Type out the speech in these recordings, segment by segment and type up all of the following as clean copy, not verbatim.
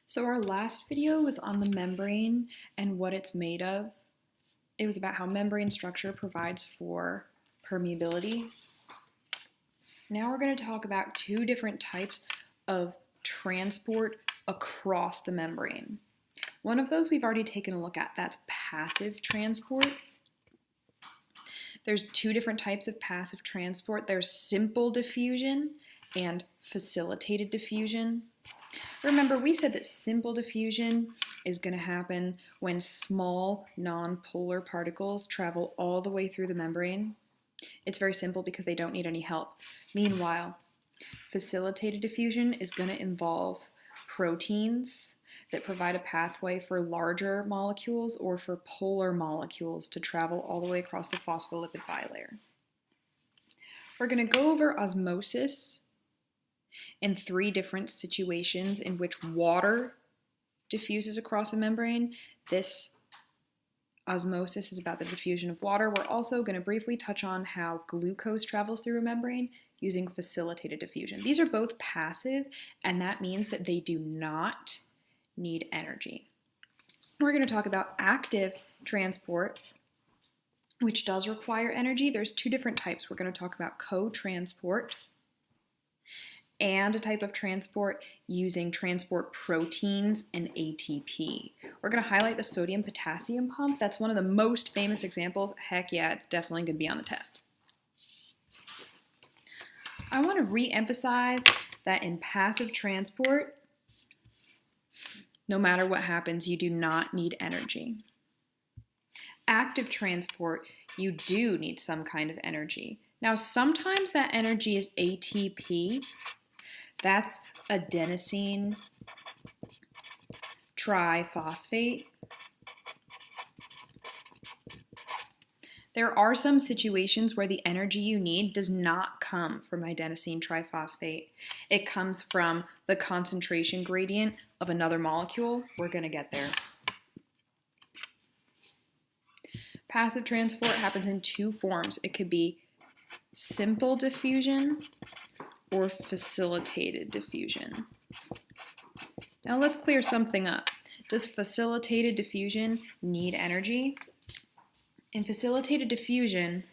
So our last video was on the membrane and what it's made of. It was about how membrane structure provides for permeability. Now we're going to talk about two different types of transport across the membrane. One of those we've already taken a look at, that's passive transport. There's two different types of passive transport. There's simple diffusion and facilitated diffusion. Remember, we said that simple diffusion is going to happen when small nonpolar particles travel all the way through the membrane. It's very simple because they don't need any help. Meanwhile, facilitated diffusion is going to involve proteins that provide a pathway for larger molecules or for polar molecules to travel all the way across the phospholipid bilayer. We're going to go over osmosis in three different situations in which water diffuses across a membrane. This osmosis is about the diffusion of water. We're also going to briefly touch on how glucose travels through a membrane using facilitated diffusion. These are both passive, and that means that they do not need energy. We're going to talk about active transport, which does require energy. There's two different types. We're going to talk about co-transport and a type of transport using transport proteins and ATP. We're going to highlight the sodium-potassium pump. That's one of the most famous examples. Heck yeah, it's definitely going to be on the test. I want to re-emphasize that in passive transport, no matter what happens, you do not need energy. Active transport, you do need some kind of energy. Now, sometimes that energy is ATP. That's adenosine triphosphate. There are some situations where the energy you need does not come from adenosine triphosphate. It comes from the concentration gradient of another molecule. We're going to get there. Passive transport happens in two forms. It could be simple diffusion or facilitated diffusion. Now let's clear something up. Does facilitated diffusion need energy? In facilitated diffusion,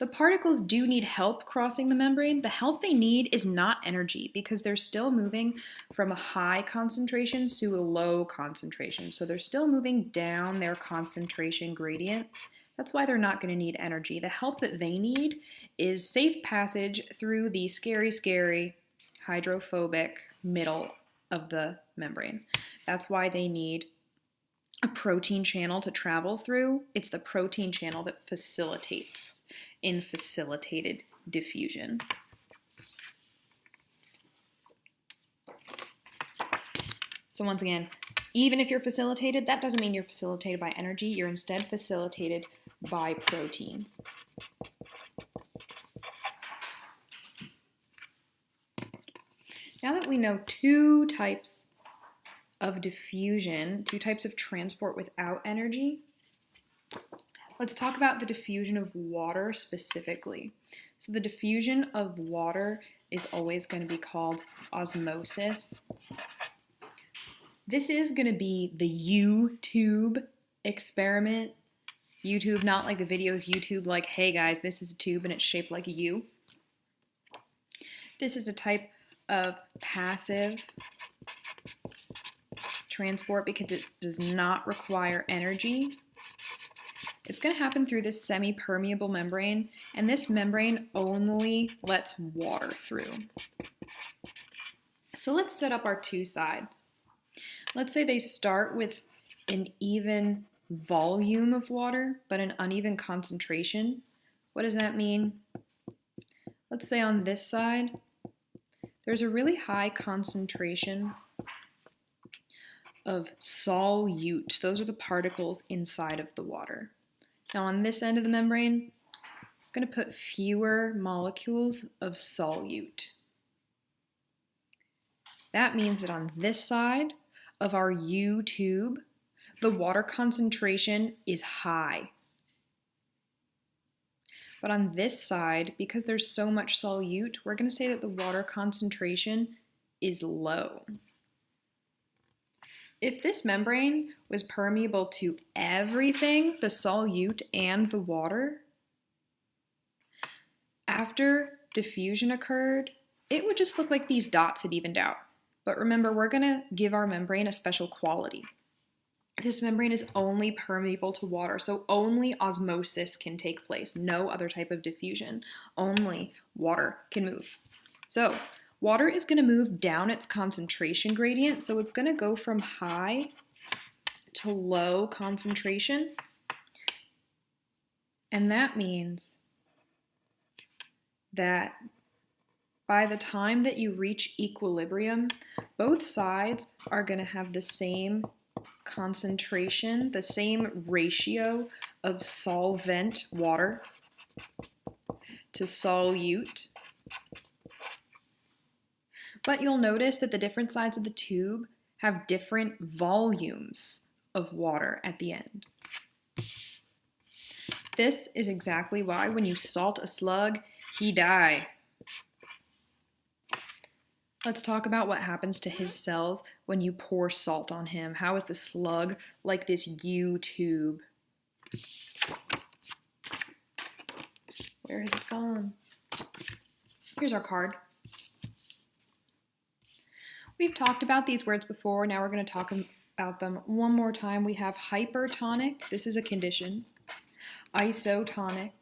the particles do need help crossing the membrane. The help they need is not energy because they're still moving from a high concentration to a low concentration. So they're still moving down their concentration gradient. That's why they're not going to need energy. The help that they need is safe passage through the scary hydrophobic middle of the membrane. That's why they need a protein channel to travel through. It's the protein channel that facilitates in facilitated diffusion. So once again, even if you're facilitated, that doesn't mean you're facilitated by energy. You're instead facilitated by proteins. Now that we know two types of diffusion, two types of transport without energy, let's talk about the diffusion of water specifically. So the diffusion of water is always going to be called osmosis. This is going to be the U-tube experiment. U-tube, not like the videos YouTube like, hey guys, this is a tube and it's shaped like a U. This is a type of passive transport because it does not require energy. It's going to happen through this semi-permeable membrane, and this membrane only lets water through. So let's set up our two sides. Let's say they start with an even volume of water, but an uneven concentration. What does that mean? Let's say on this side, there's a really high concentration of solute. Those are the particles inside of the water. Now on this end of the membrane, I'm going to put fewer molecules of solute. That means that on this side of our U tube, the water concentration is high. But on this side, because there's so much solute, we're going to say that the water concentration is low. If this membrane was permeable to everything, the solute and the water, after diffusion occurred, it would just look like these dots had evened out. But remember, we're going to give our membrane a special quality. This membrane is only permeable to water, so only osmosis can take place, no other type of diffusion. Only water can move. So water is going to move down its concentration gradient, so it's going to go from high to low concentration, and that means that by the time that you reach equilibrium, both sides are going to have the same concentration, the same ratio of solvent, water, to solute. But you'll notice that the different sides of the tube have different volumes of water at the end. This is exactly why when you salt a slug, he die. Let's talk about what happens to his cells when you pour salt on him. How is the slug like this U-tube? Where has it gone? Here's our card. We've talked about these words before. Now we're going to talk about them one more time. We have hypertonic. This is a condition. Isotonic.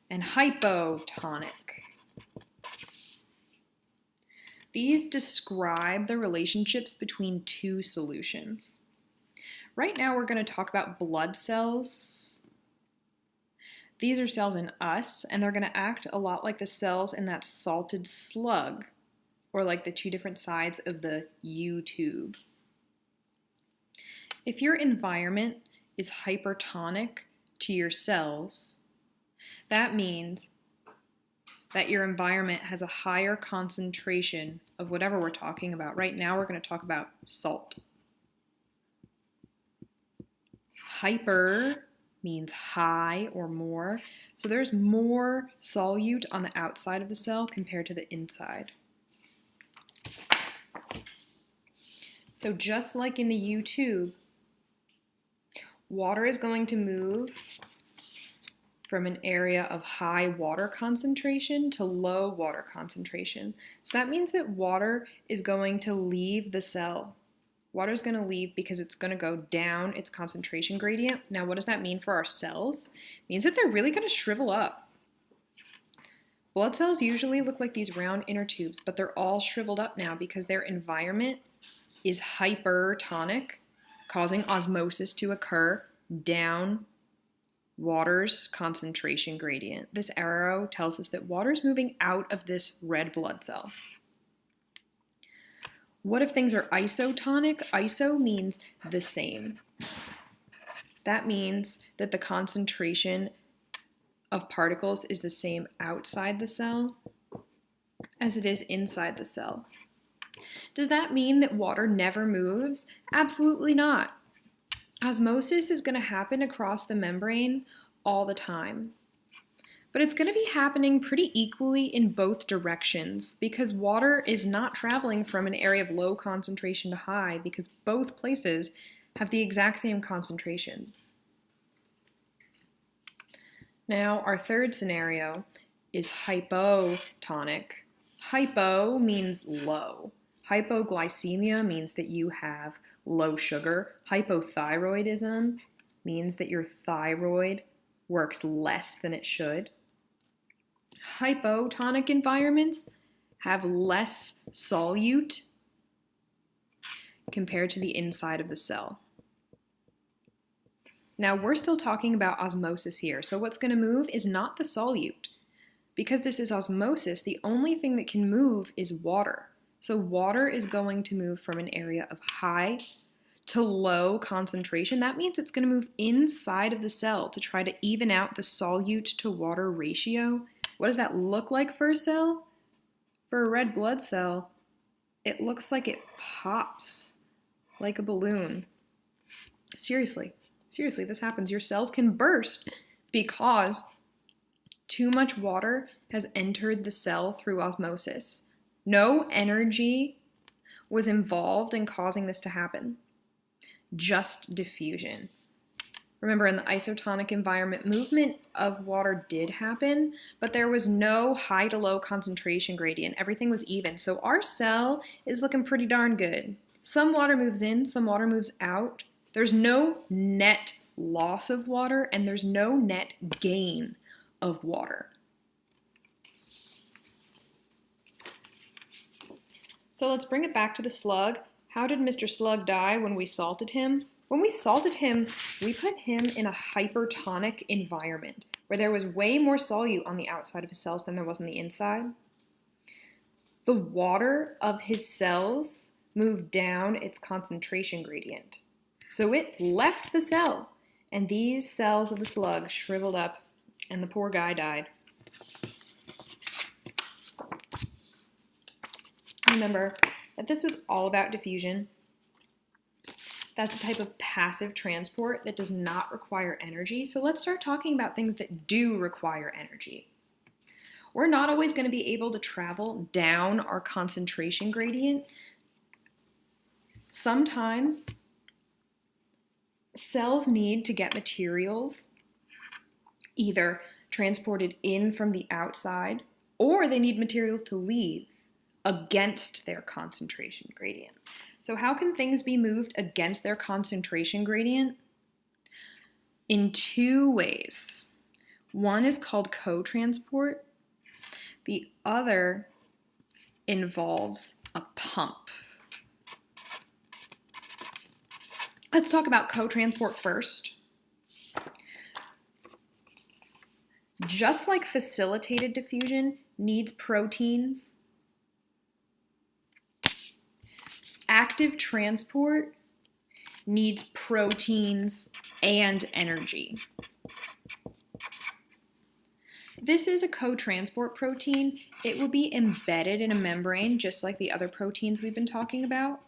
And hypotonic. These describe the relationships between two solutions. Right now we're going to talk about blood cells. These are cells in us, and they're going to act a lot like the cells in that salted slug, or like the two different sides of the U-tube. If your environment is hypertonic to your cells, that means that your environment has a higher concentration of whatever we're talking about. Right now we're going to talk about salt. Hyper means high or more, so there's more solute on the outside of the cell compared to the inside. So just like in the U-tube, water is going to move from an area of high water concentration to low water concentration. So that means that water is going to leave the cell. Water is going to leave because it's going to go down its concentration gradient. Now, what does that mean for our cells? It means that they're really going to shrivel up. Blood cells usually look like these round inner tubes, but they're all shriveled up now because their environment is hypertonic, causing osmosis to occur down water's concentration gradient. This arrow tells us that water is moving out of this red blood cell. What if things are isotonic? Iso means the same. That means that the concentration of particles is the same outside the cell as it is inside the cell. Does that mean that water never moves? Absolutely not. Osmosis is going to happen across the membrane all the time. But it's going to be happening pretty equally in both directions because water is not traveling from an area of low concentration to high because both places have the exact same concentration. Now, our third scenario is hypotonic. Hypo means low. Hypoglycemia means that you have low sugar. Hypothyroidism means that your thyroid works less than it should. Hypotonic environments have less solute compared to the inside of the cell. Now, we're still talking about osmosis here, so what's going to move is not the solute. Because this is osmosis, the only thing that can move is water. So water is going to move from an area of high to low concentration. That means it's going to move inside of the cell to try to even out the solute to water ratio. What does that look like for a cell? For a red blood cell, it looks like it pops like a balloon. Seriously, this happens. Your cells can burst because too much water has entered the cell through osmosis. No energy was involved in causing this to happen? Just diffusion. Remember, in the isotonic environment, movement of water did happen, but there was no high to low concentration gradient. Everything was even. So our cell is looking pretty darn good. Some water moves in, some water moves out. There's no net loss of water, and there's no net gain of water. So let's bring it back to the slug. How did Mr. Slug die when we salted him? When we salted him, we put him in a hypertonic environment where there was way more solute on the outside of his cells than there was on the inside. The water of his cells moved down its concentration gradient. So it left the cell, and these cells of the slug shriveled up, and the poor guy died. Remember that this was all about diffusion. That's a type of passive transport that does not require energy. So let's start talking about things that do require energy. We're not always going to be able to travel down our concentration gradient. Sometimes cells need to get materials either transported in from the outside, or they need materials to leave against their concentration gradient. So how can things be moved against their concentration gradient? In two ways. One is called co-transport. The other involves a pump. Let's talk about co-transport first. Just like facilitated diffusion needs proteins, active transport needs proteins and energy. This is a co-transport protein. It will be embedded in a membrane just like the other proteins we've been talking about.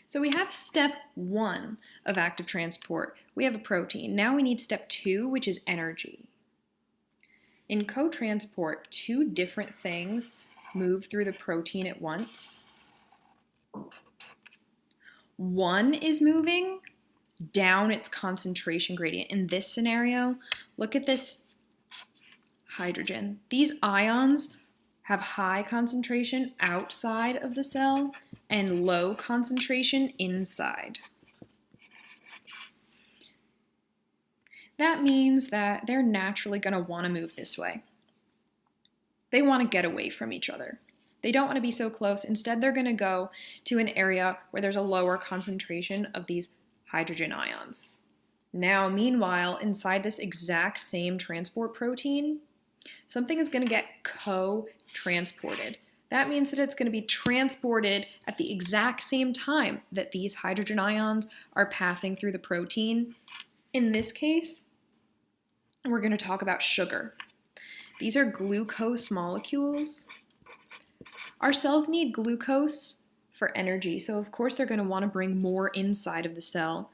So we have step 1 of active transport. We have a protein. Now we need step 2, which is energy. In co-transport, two different things move through the protein at once. One is moving down its concentration gradient. In this scenario, look at this hydrogen. These ions have high concentration outside of the cell and low concentration inside. That means that they're naturally going to want to move this way. They want to get away from each other. They don't want to be so close. Instead, they're going to go to an area where there's a lower concentration of these hydrogen ions. Now, meanwhile, inside this exact same transport protein, something is going to get co-transported. That means that it's going to be transported at the exact same time that these hydrogen ions are passing through the protein. In this case, we're going to talk about sugar. These are glucose molecules. Our cells need glucose for energy, so of course they're going to want to bring more inside of the cell.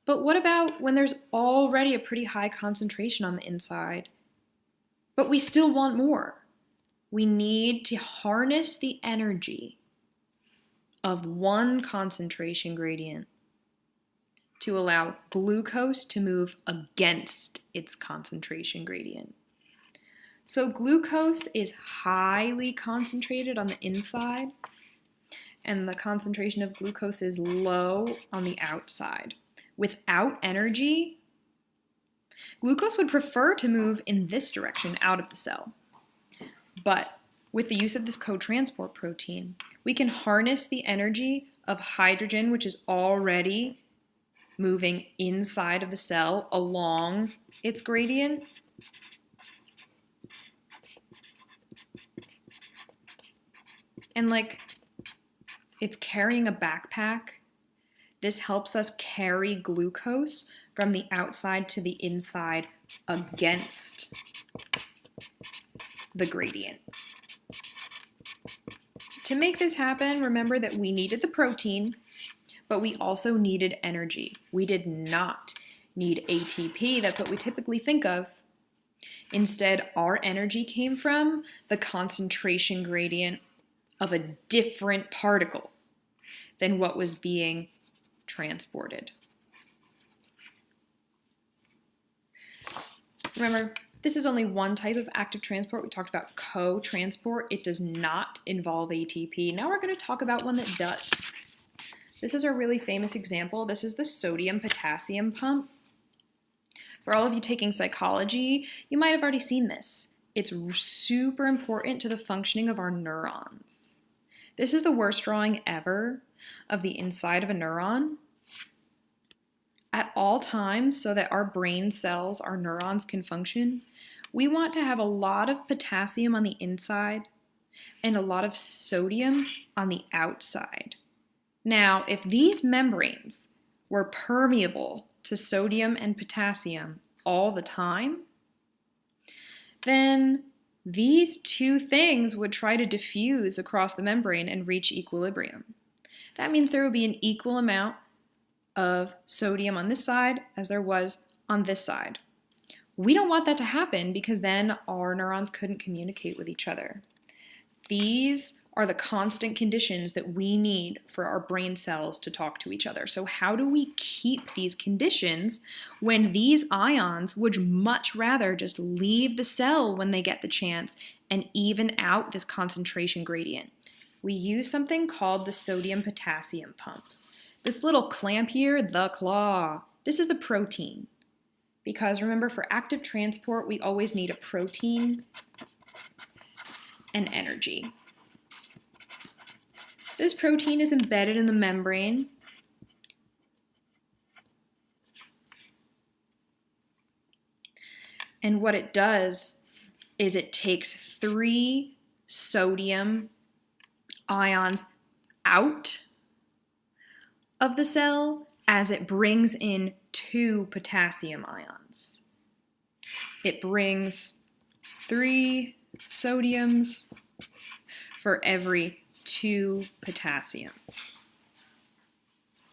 But what about when there's already a pretty high concentration on the inside, but we still want more? We need to harness the energy of one concentration gradient to allow glucose to move against its concentration gradient. So glucose is highly concentrated on the inside, and the concentration of glucose is low on the outside. Without energy, glucose would prefer to move in this direction out of the cell. But with the use of this co-transport protein, we can harness the energy of hydrogen, which is already moving inside of the cell along its gradient. And like it's carrying a backpack, this helps us carry glucose from the outside to the inside against the gradient. To make this happen, remember that we needed the protein, but we also needed energy. We did not need ATP. That's what we typically think of. Instead, our energy came from the concentration gradient of a different particle than what was being transported. Remember, this is only one type of active transport. We talked about co-transport. It does not involve ATP. Now we're going to talk about one that does. This is a really famous example. This is the sodium-potassium pump. For all of you taking psychology, you might have already seen this. It's super important to the functioning of our neurons. This is the worst drawing ever of the inside of a neuron. At all times, so that our brain cells, our neurons can function, we want to have a lot of potassium on the inside and a lot of sodium on the outside. Now, if these membranes were permeable to sodium and potassium all the time, then these two things would try to diffuse across the membrane and reach equilibrium. That means there would be an equal amount of sodium on this side as there was on this side. We don't want that to happen because then our neurons couldn't communicate with each other. These are the constant conditions that we need for our brain cells to talk to each other. So how do we keep these conditions when these ions would much rather just leave the cell when they get the chance and even out this concentration gradient? We use something called the sodium-potassium pump. This little clamp here, the claw, this is the protein. Because remember, for active transport, we always need a protein and energy. This protein is embedded in the membrane. And what it does is it takes 3 sodium ions out of the cell as it brings in 2 potassium ions. It brings 3 sodiums for every 2 potassiums.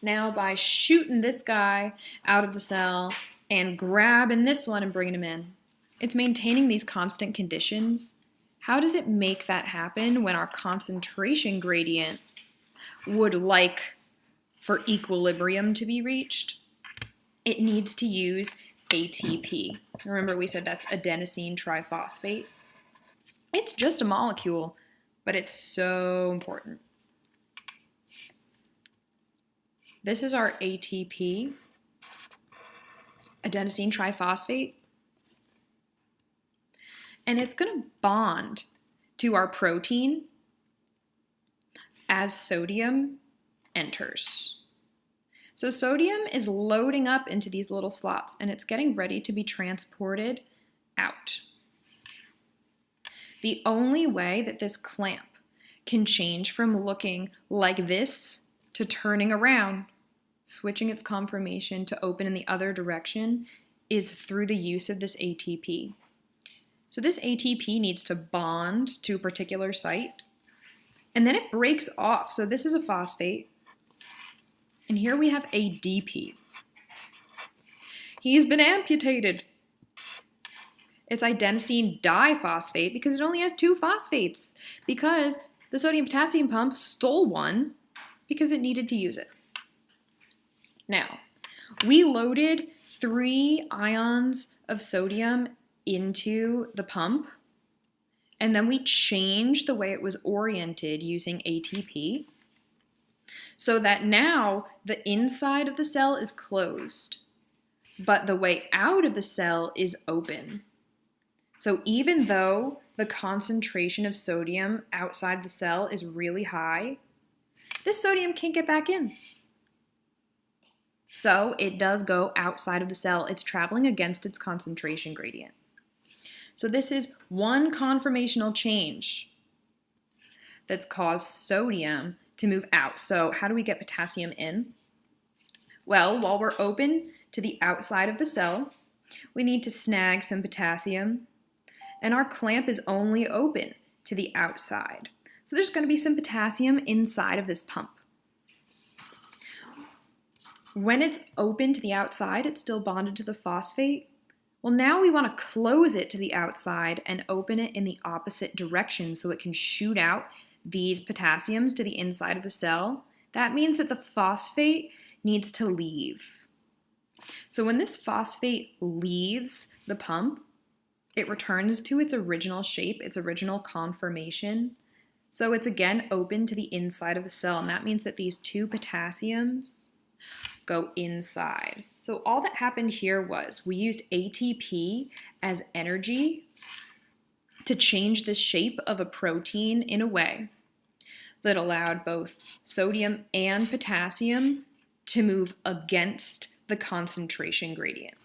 Now by shooting this guy out of the cell and grabbing this one and bringing him in, it's maintaining these constant conditions. How does it make that happen when our concentration gradient would like for equilibrium to be reached? It needs to use ATP. Remember we said that's adenosine triphosphate. It's just a molecule, but it's so important. This is our ATP, adenosine triphosphate, and it's going to bond to our protein as sodium enters. So sodium is loading up into these little slots and it's getting ready to be transported out. The only way that this clamp can change from looking like this to turning around, switching its conformation to open in the other direction, is through the use of this ATP. So this ATP needs to bond to a particular site, and then it breaks off. So this is a phosphate, and here we have ADP. He's been amputated. It's adenosine diphosphate because it only has 2 phosphates, because the sodium-potassium pump stole one because it needed to use it. Now, we loaded 3 ions of sodium into the pump, and then we changed the way it was oriented using ATP so that now the inside of the cell is closed, but the way out of the cell is open. So even though the concentration of sodium outside the cell is really high, this sodium can't get back in. So it does go outside of the cell. It's traveling against its concentration gradient. So this is one conformational change that's caused sodium to move out. So how do we get potassium in? Well, while we're open to the outside of the cell, we need to snag some potassium, and our clamp is only open to the outside. So there's going to be some potassium inside of this pump. When it's open to the outside, it's still bonded to the phosphate, Well, now we want to close it to the outside and open it in the opposite direction so it can shoot out these potassiums to the inside of the cell. That means that the phosphate needs to leave. So when this phosphate leaves the pump, it returns to its original shape, its original conformation. So it's again open to the inside of the cell, and that means that these two potassiums go inside. So all that happened here was we used ATP as energy to change the shape of a protein in a way that allowed both sodium and potassium to move against the concentration gradient.